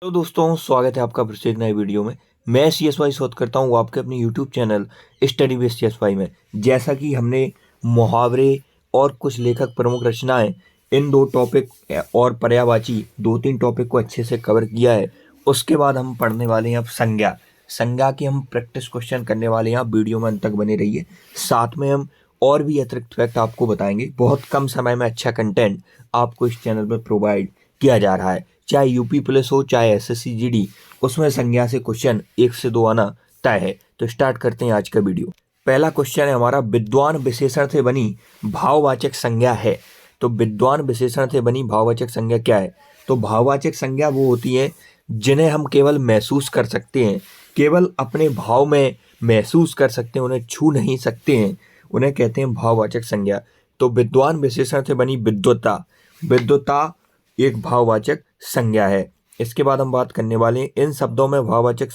तो दोस्तों स्वागत है आपका फिर से एक नए वीडियो में। मैं CSY शोध करता हूँ आपके अपने YouTube channel study with CSY में। जैसा कि हमने मुहावरे और कुछ लेखक प्रमुख रचनाएं, इन दो टॉपिक और पर्यायवाची दो तीन टॉपिक को अच्छे से कवर किया है। उसके बाद हम पढ़ने वाले हैं अब संज्ञा। संज्ञा की हम प्रैक्टिस क्वेश्चन करने वाले हैं। आप वीडियो में अंत तक बने रहिए। साथ में हम और भी अतिरिक्त फैक्ट आपको बताएंगे। बहुत कम समय में अच्छा कंटेंट आपको इस चैनल पर प्रोवाइड किया जा रहा है। चाहे यूपी पुलिस हो चाहे SSC GD, उसमें संज्ञा से क्वेश्चन 1 से 2 आना तय है। तो स्टार्ट करते हैं आज का वीडियो। पहला क्वेश्चन है हमारा, विद्वान विशेषण से बनी भाववाचक संज्ञा है। तो विद्वान विशेषण से बनी भाववाचक संज्ञा क्या है? तो भाववाचक संज्ञा वो होती है जिन्हें हम केवल महसूस कर सकते हैं, केवल अपने भाव में महसूस कर सकते हैं, उन्हें छू नहीं सकते हैं, उन्हें कहते हैं भाववाचक संज्ञा। तो विद्वान विशेषण से बनी विद्वता, विद्वता एक भाववाचक संज्ञा है। इसके बाद हम बात करने वाले हैं इन शब्दों में भाववाचक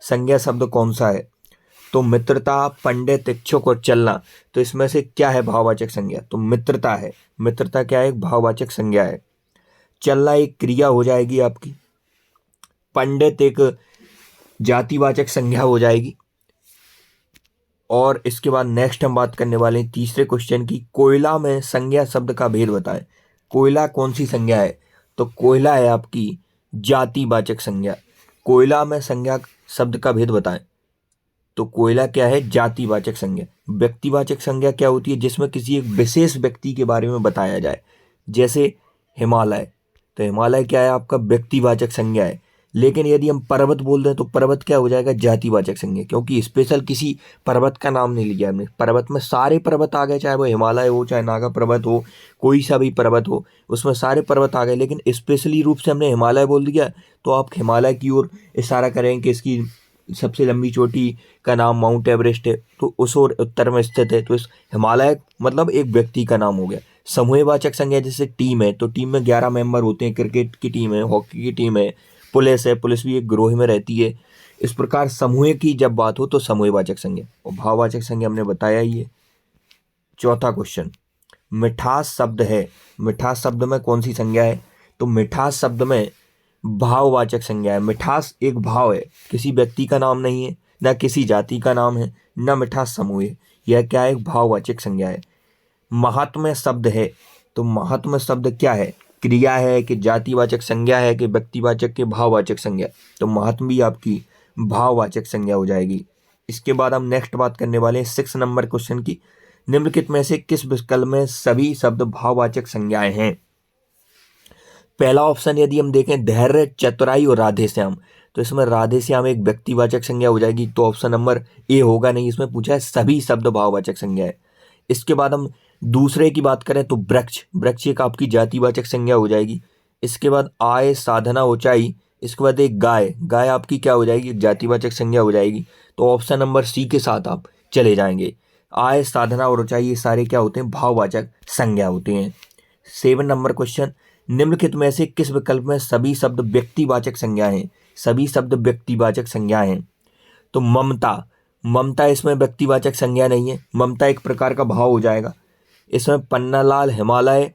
संज्ञा शब्द कौन सा है? तो मित्रता, पंडित, इच्छुक और चलना। तो इसमें से क्या है भाववाचक संज्ञा? तो मित्रता है। मित्रता क्या है? एक भाववाचक संज्ञा है। चलना एक क्रिया हो जाएगी आपकी। पंडित एक जातिवाचक संज्ञा हो जाएगी। और इसके बाद नेक्स्ट हम बात करने वाले हैं तीसरे क्वेश्चन की, कोयला में संज्ञा शब्द का भेद बताएं। कोयला कौन सी संज्ञा है? तो कोयला है आपकी जातिवाचक संज्ञा। कोयला में संज्ञा शब्द का भेद बताएं। तो कोयला क्या है? जातिवाचक संज्ञा। व्यक्तिवाचक संज्ञा क्या होती है? जिसमें किसी एक विशेष व्यक्ति के बारे में बताया जाए, जैसे हिमालय। तो हिमालय क्या है? आपका व्यक्तिवाचक संज्ञा है। लेकिन यदि हम पर्वत बोल दें तो पर्वत क्या हो जाएगा? जातिवाचक संज्ञा, क्योंकि स्पेशल किसी पर्वत का नाम नहीं लिया हमने। पर्वत में सारे पर्वत आ गए, चाहे वो हिमालय हो, चाहे नागा पर्वत हो, कोई सा भी पर्वत हो, उसमें सारे पर्वत आ गए। लेकिन स्पेशली रूप से हमने हिमालय बोल दिया तो आप हिमालय की ओर इशारा करें कि इसकी सबसे लंबी चोटी का नाम माउंट एवरेस्ट है, तो उस ओर उत्तर में स्थित है। तो इस हिमालय मतलब एक व्यक्ति का नाम हो गया। समूहवाचक संज्ञा जैसे टीम है, तो टीम में 11 मेंबर होते हैं। क्रिकेट की टीम है, हॉकी की टीम है, पुलिस है, पुलिस भी एक ग्रोह में रहती है। इस प्रकार समूह की जब बात हो तो समूहवाचक संज्ञा। और भाववाचक संज्ञा हमने बताया ही है। चौथा क्वेश्चन, मिठास शब्द है। मिठास शब्द में कौन सी संज्ञा है? तो मिठास शब्द में भाववाचक संज्ञा है। मिठास एक भाव है, किसी व्यक्ति का नाम नहीं है, ना किसी जाति का नाम है, ना मिठास समूह है। यह क्या है? एक भाववाचक संज्ञा है। महात्म्य शब्द है। तो महात्म्य शब्द क्या है? क्रिया है कि जातिवाचक संज्ञा है कि व्यक्तिवाचक के भाववाचक संज्ञा? तो महात्म्य भी आपकी भाववाचक संज्ञा हो जाएगी। इसके बाद हम नेक्स्ट बात करने वाले हैं 6 नंबर क्वेश्चन की, निम्नलिखित में से किस विकल्प में सभी शब्द भाववाचक संज्ञाएं हैं? पहला ऑप्शन यदि हम देखें, धैर्य, चतुराई और राधेश्याम, तो इसमें राधेश्याम एक व्यक्तिवाचक संज्ञा हो जाएगी। तो ऑप्शन नंबर ए होगा नहीं, इसमें पूछा है सभी शब्द भाववाचक संज्ञा है। इसके बाद हम दूसरे की बात करें तो वृक्ष, वृक्ष एक आपकी जातिवाचक संज्ञा हो जाएगी। इसके बाद आय, साधना, ऊंचाई। इसके बाद एक गाय, गाय आपकी क्या हो जाएगी? जातिवाचक संज्ञा हो जाएगी। तो ऑप्शन नंबर सी के साथ आप चले जाएंगे। आय, साधना और ऊंचाई ये सारे क्या होते हैं? भाववाचक संज्ञा होते हैं। 7 नंबर क्वेश्चन, निम्नलिखित में से किस विकल्प में सभी शब्द व्यक्तिवाचक संज्ञा हैं? सभी शब्द व्यक्तिवाचक संज्ञा हैं। तो ममता, ममता इसमें व्यक्तिवाचक संज्ञा नहीं है, ममता एक प्रकार का भाव हो जाएगा। इसमें पन्नालाल, हिमालय,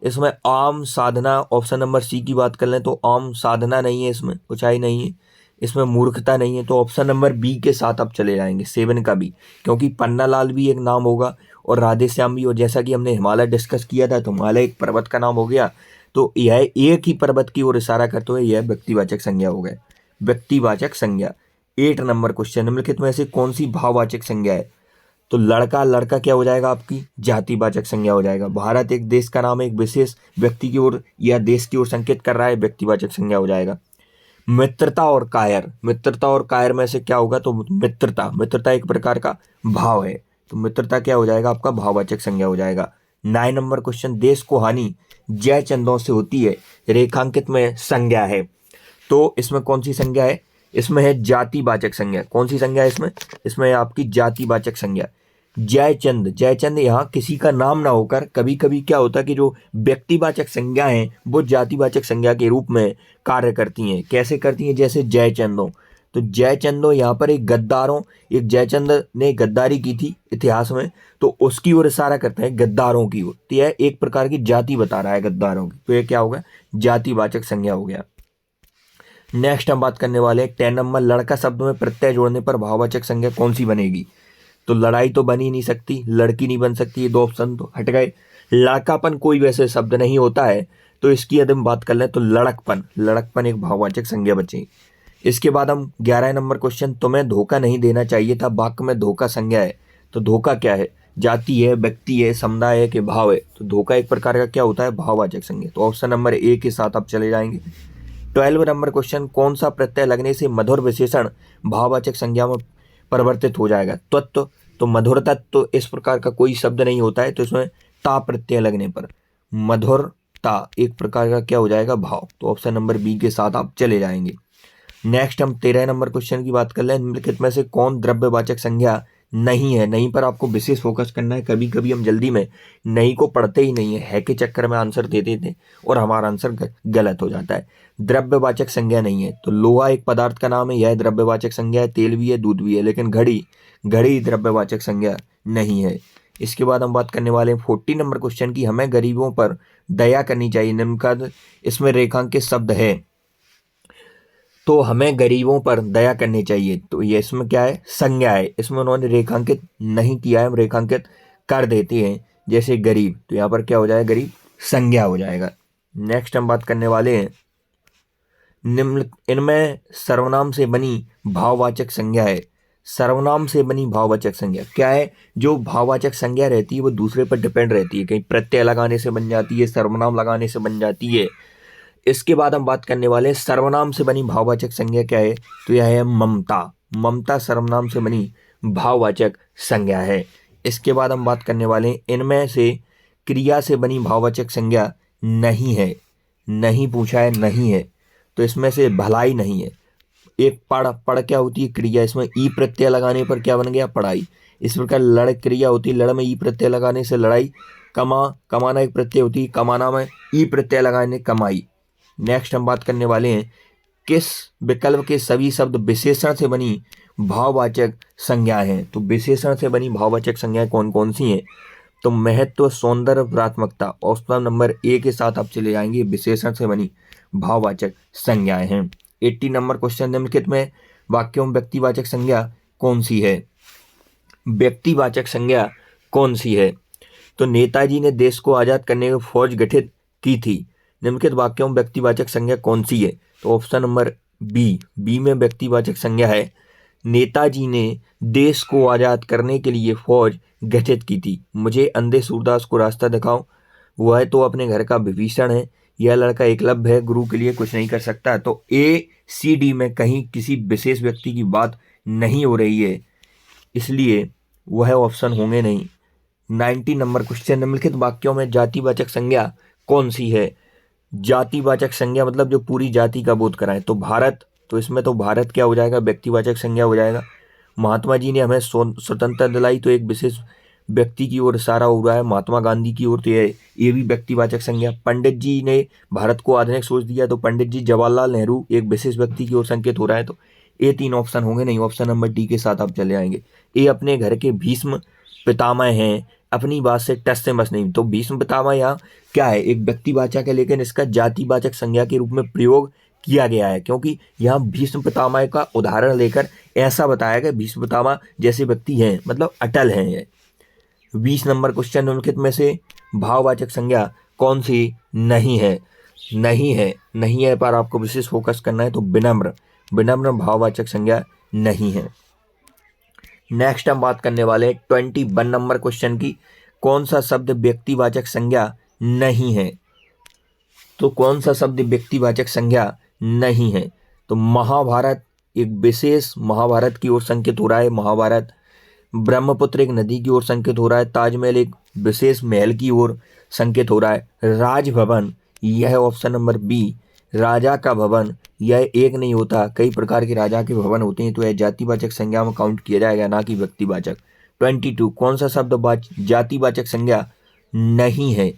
इसमें आम, साधना। ऑप्शन नंबर सी की बात कर लें तो आम, साधना नहीं है, इसमें ऊंचाई नहीं है, इसमें मूर्खता नहीं है। तो ऑप्शन नंबर बी के साथ आप चले जाएंगे, 7 का बी, क्योंकि पन्नालाल भी एक नाम होगा और राधेश्याम भी। और जैसा कि हमने हिमालय डिस्कस किया था तो हिमालय एक पर्वत का नाम हो गया। तो यह एक ही पर्वत की ओर इशारा करते हुए यह व्यक्तिवाचक संज्ञा हो गए। व्यक्तिवाचक संज्ञा। 8 नंबर क्वेश्चन, निम्नलिखित में से कौन सी भाववाचक संज्ञा है? तो लड़का, लड़का क्या हो जाएगा? आपकी जातिवाचक संज्ञा हो जाएगा। भारत एक देश का नाम है, एक विशेष व्यक्ति की ओर या देश की ओर संकेत कर रहा है, व्यक्तिवाचक संज्ञा हो जाएगा। मित्रता और कायर, मित्रता और कायर में से क्या होगा? तो मित्रता, मित्रता एक प्रकार का भाव है, तो मित्रता क्या हो जाएगा? आपका भाववाचक संज्ञा हो जाएगा। 9 नंबर क्वेश्चन, देश को हानि जय चंदों से होती है, रेखांकित में संज्ञा है। तो इसमें कौन सी संज्ञा है? इसमें है जातिवाचक संज्ञा। कौन सी संज्ञा है इसमें? इसमें है आपकी जातिवाचक संज्ञा। जयचंद, जयचंद यहाँ किसी का नाम ना होकर कभी कभी क्या होता है कि जो व्यक्तिवाचक संज्ञा है वो जातिवाचक संज्ञा के रूप में कार्य करती हैं। कैसे करती हैं? जैसे जयचंदो, तो जयचंदो यहाँ पर एक गद्दारों, एक जयचंद ने गद्दारी की थी इतिहास में, तो उसकी ओर इशारा करते हैं, गद्दारों की ओर। तो यह एक प्रकार की जाति बता रहा है गद्दारों की, तो यह क्या होगा? जातिवाचक संज्ञा हो गया। नेक्स्ट हम बात करने वाले हैं 10 नंबर, लड़का शब्द में प्रत्यय जोड़ने पर भाववाचक संज्ञा कौन सी बनेगी। तो लड़ाई तो बन ही नहीं सकती, लड़की नहीं बन सकती, ये दो ऑप्शन तो हट गए। लड़कापन कोई वैसे शब्द नहीं होता है, तो इसकी यदि हम बात कर लें तो लड़कपन, लड़कपन एक भाववाचक संज्ञा बची। इसके बाद हम 11 नंबर क्वेश्चन, तुम्हें धोखा नहीं देना चाहिए था, वाक्य में धोखा संज्ञा है। तो धोखा क्या है, जाति है, व्यक्ति है, समुदाय है कि भाव है। तो धोखा एक प्रकार का क्या होता है, भाववाचक संज्ञा। तो ऑप्शन नंबर ए के साथ आप चले जाएंगे। 12 नंबर क्वेश्चन, कौन सा प्रत्यय लगने से मधुर विशेषण भाववाचक संज्ञा में परिवर्तित हो जाएगा। तत्व, तो मधुरता तो इस प्रकार का कोई शब्द नहीं होता है, तो इसमें ता प्रत्यय लगने पर मधुरता एक प्रकार का क्या हो जाएगा, भाव। तो ऑप्शन नंबर बी के साथ आप चले जाएंगे। नेक्स्ट हम 13 नंबर क्वेश्चन की बात कर लें, निम्नलिखित में से कौन द्रव्यवाचक संज्ञा नहीं है। नहीं पर आपको विशेष फोकस करना है। कभी कभी हम जल्दी में नहीं को पढ़ते ही नहीं है के चक्कर में आंसर दे देते हैं और हमारा आंसर गलत हो जाता है। द्रव्यवाचक संज्ञा नहीं है, तो लोहा एक पदार्थ का नाम है, यह द्रव्यवाचक संज्ञा है। तेल भी है, दूध भी है, लेकिन घड़ी, घड़ी द्रव्यवाचक संज्ञा नहीं है। इसके बाद हम बात करने वाले हैं 14 नंबर क्वेश्चन की, हमें गरीबों पर दया करनी चाहिए। निम्नलिखित इसमें रेखांकित शब्द है, तो हमें गरीबों पर दया करनी चाहिए। तो ये इसमें क्या है, संज्ञा है। इसमें उन्होंने रेखांकित नहीं किया है, हम रेखांकित कर देते हैं। जैसे गरीब, तो यहाँ पर क्या हो जाएगा, गरीब संज्ञा हो जाएगा। नेक्स्ट हम बात करने वाले हैं, निम्न इनमें सर्वनाम से बनी भाववाचक संज्ञा है। सर्वनाम से बनी भाववाचक संज्ञा क्या है, जो भाववाचक संज्ञा रहती है वो दूसरे पर डिपेंड रहती है। कहीं प्रत्यय लगाने से बन जाती है, सर्वनाम लगाने से बन जाती है। इसके बाद हम बात करने वाले हैं सर्वनाम से बनी भाववाचक संज्ञा क्या है, तो यह है ममता। ममता सर्वनाम से बनी भाववाचक संज्ञा है। इसके बाद हम बात करने वाले हैं, इनमें से क्रिया से बनी भाववाचक संज्ञा नहीं है। नहीं पूछा है, नहीं है, तो इसमें से भलाई नहीं है। एक पढ़, पढ़ क्या होती है, क्रिया, इसमें ई प्रत्यय लगाने पर क्या बन गया, पढ़ाई। इस प्रकार लड़ क्रिया होती है, लड़ में ई प्रत्यय लगाने से लड़ाई। कमा, कमाना एक प्रत्यय होती है, कमाना में ई प्रत्यय लगाने कमाई। नेक्स्ट हम बात करने वाले हैं, किस विकल्प के सभी शब्द विशेषण से बनी भाववाचक संज्ञा हैं। तो विशेषण से बनी भाववाचक संज्ञाएं कौन कौन सी हैं, तो महत्व, सौंदर्य, प्राथमिकता। ऑप्शन नंबर ए के साथ आप चले जाएंगे, विशेषण से बनी भाववाचक संज्ञाएं हैं। 80 नंबर क्वेश्चन, निम्नलिखित में वाक्यों में व्यक्तिवाचक संज्ञा कौन सी है। व्यक्तिवाचक संज्ञा कौन सी है, तो नेताजी ने देश को आजाद करने की फौज गठित की थी। निम्नलिखित वाक्यों में व्यक्तिवाचक संज्ञा कौन सी है, तो ऑप्शन नंबर बी, बी में व्यक्तिवाचक संज्ञा है, नेताजी ने देश को आजाद करने के लिए फौज गठित की थी। मुझे अंधे सूरदास को रास्ता दिखाओ, वह तो अपने घर का विभीषण है, यह लड़का एकलव्य है, गुरु के लिए कुछ नहीं कर सकता। तो ए सी डी में कहीं किसी विशेष व्यक्ति की बात नहीं हो रही है, इसलिए वह ऑप्शन होंगे नहीं। 90 नंबर क्वेश्चन, निम्नलिखित वाक्यों में जातिवाचक संज्ञा कौन सी है। जातिवाचक संज्ञा मतलब जो पूरी जाति का बोध कराए, तो भारत, तो इसमें तो भारत क्या हो जाएगा, व्यक्तिवाचक संज्ञा हो जाएगा। महात्मा जी ने हमें स्वतंत्रता दिलाई, तो एक विशेष व्यक्ति की ओर इशारा हो रहा है, महात्मा गांधी की ओर, तो ये भी व्यक्तिवाचक संज्ञा। पंडित जी ने भारत को आधुनिक सोच दिया, तो पंडित जी जवाहरलाल नेहरू एक विशेष व्यक्ति की ओर संकेत हो रहा है। तो ये 3 ऑप्शन होंगे नहीं, ऑप्शन नंबर डी के साथ आप चले आएंगे। ये अपने घर के भीष्म पितामह हैं, अपनी बात से टस से मस नहीं। तो भीष्म पितामह यहाँ क्या है, एक व्यक्तिवाचक है, लेकिन इसका जातिवाचक संज्ञा के रूप में प्रयोग किया गया है, क्योंकि यहाँ भीष्म पितामह का उदाहरण लेकर ऐसा बताया गया भीष्म पितामह जैसे व्यक्ति हैं, मतलब अटल हैं ये। 20 नंबर क्वेश्चन, निम्नलिखित में से भाववाचक संज्ञा कौन सी नहीं है। नहीं है, नहीं है पर आपको विशेष फोकस करना है, तो विनम्र, विनम्र भाववाचक संज्ञा नहीं है। नेक्स्ट हम बात करने वाले हैं 21 नंबर क्वेश्चन की, कौन सा शब्द व्यक्तिवाचक संज्ञा नहीं है। तो कौन सा शब्द व्यक्तिवाचक संज्ञा नहीं है, तो महाभारत एक विशेष महाभारत की ओर संकेत हो रहा है, महाभारत। ब्रह्मपुत्र एक नदी की ओर संकेत हो रहा है, ताजमहल एक विशेष महल की ओर संकेत हो रहा है, राजभवन, यह ऑप्शन नंबर बी, राजा का भवन, यह एक नहीं होता, कई प्रकार के राजा के भवन होते हैं, तो यह जातिवाचक संज्ञा में काउंट किया जाएगा, ना कि व्यक्तिवाचक। 22, कौन सा शब्द जातिवाचक संज्ञा नहीं है।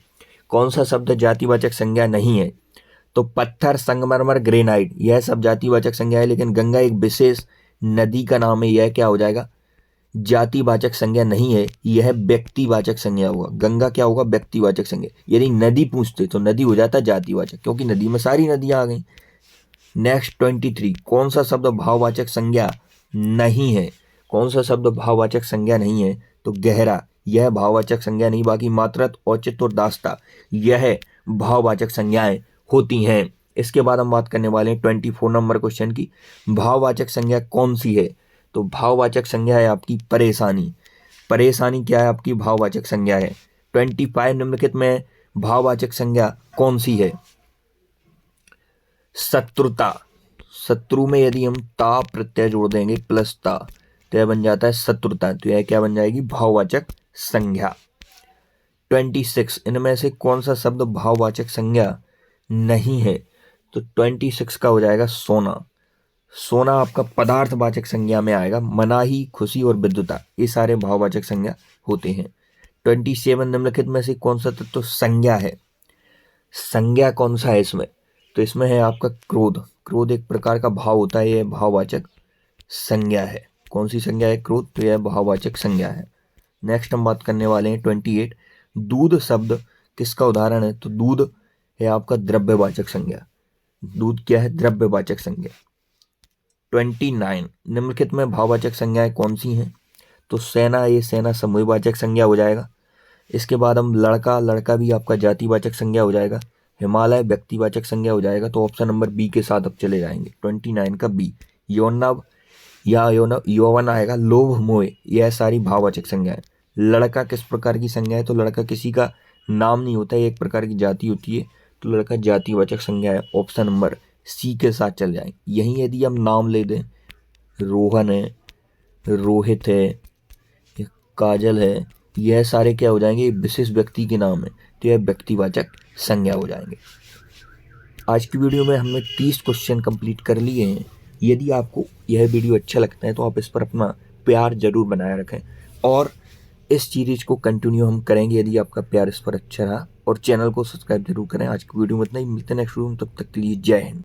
कौन सा शब्द जातिवाचक संज्ञा नहीं है, तो पत्थर, संगमरमर, ग्रेनाइट, यह सब जातिवाचक संज्ञा है, लेकिन गंगा एक विशेष नदी का नाम है, यह क्या हो जाएगा, जातिवाचक संज्ञा नहीं है, यह व्यक्तिवाचक संज्ञा होगा। गंगा क्या होगा, व्यक्तिवाचक संज्ञा। यदि नदी पूछते तो नदी हो जाता जातिवाचक, क्योंकि नदी में सारी नदियां आ गई। नेक्स्ट 23, कौन सा शब्द भाववाचक संज्ञा नहीं है? कौन सा शब्द भाववाचक संज्ञा नहीं है? तो गहरा, यह भाववाचक संज्ञा नहीं, बाकी मात्रत, औचित्य और दास्ता यह भाववाचक संज्ञाएं होती हैं। इसके बाद हम बात करने वाले हैं 24 नंबर क्वेश्चन की, भाववाचक संज्ञा कौन सी है? तो भाववाचक संज्ञा है आपकी परेशानी। परेशानी क्या है? आपकी भाववाचक संज्ञा है। 25 निम्नलिखित में भाववाचक संज्ञा कौन सी है? शत्रुता। शत्रु में यदि हम ता प्रत्यय जोड़ देंगे प्लस ता तो यह बन जाता है शत्रुता, तो यह क्या बन जाएगी? भाववाचक संज्ञा। 26, इनमें से कौन सा शब्द भाववाचक संज्ञा नहीं है? तो 26 का हो जाएगा सोना। सोना आपका पदार्थवाचक संज्ञा में आएगा। मनाही, खुशी और विद्युता ये सारे भाववाचक संज्ञा होते हैं। 27, निम्नलिखित में से कौन सा तत्व संज्ञा है? संज्ञा कौन सा है इसमें? तो इसमें है आपका क्रोध। क्रोध एक प्रकार का भाव होता है, यह भाववाचक संज्ञा है। कौन सी संज्ञा है? क्रोध, तो यह भाववाचक संज्ञा है। नेक्स्ट हम बात करने वाले हैं 28, दूध शब्द किसका उदाहरण है? तो दूध है आपका द्रव्यवाचक संज्ञा। दूध क्या है? द्रव्यवाचक संज्ञा। 29, निम्नलिखित में भाववाचक संज्ञाएं कौन सी हैं? तो सेना, ये सेना समूहवाचक संज्ञा हो जाएगा। इसके बाद हम लड़का, लड़का भी आपका जातिवाचक संज्ञा हो जाएगा। हिमालय व्यक्तिवाचक संज्ञा हो जाएगा। तो ऑप्शन नंबर बी के साथ अब चले जाएंगे, 29 का बी। यौनव या यौवन आएगा। लोभ, मोह यह सारी भाववाचक संज्ञाएं। लड़का किस प्रकार की संज्ञा है? तो लड़का किसी का नाम नहीं होता है, एक प्रकार की जाति होती है, तो लड़का जातिवाचक संज्ञा है। ऑप्शन नंबर सी के साथ चल जाएंगे। यहीं यदि हम नाम ले दें, रोहन है, रोहित है, काजल है, यह सारे क्या हो जाएंगे? विशेष व्यक्ति के नाम है, तो यह व्यक्तिवाचक संज्ञा हो जाएंगे। आज की वीडियो में हमने 30 क्वेश्चन कंप्लीट कर लिए हैं। यदि आपको यह वीडियो अच्छा लगता है तो आप इस पर अपना प्यार जरूर बनाए रखें और इस सीरीज को कंटिन्यू हम करेंगे यदि आपका प्यार इस पर अच्छा रहा, और चैनल को सब्सक्राइब जरूर करें। आज की वीडियो में इतना ही, मिलते हैं नेक्स्ट वीडियो में, तब तक के लिए जय हिंद।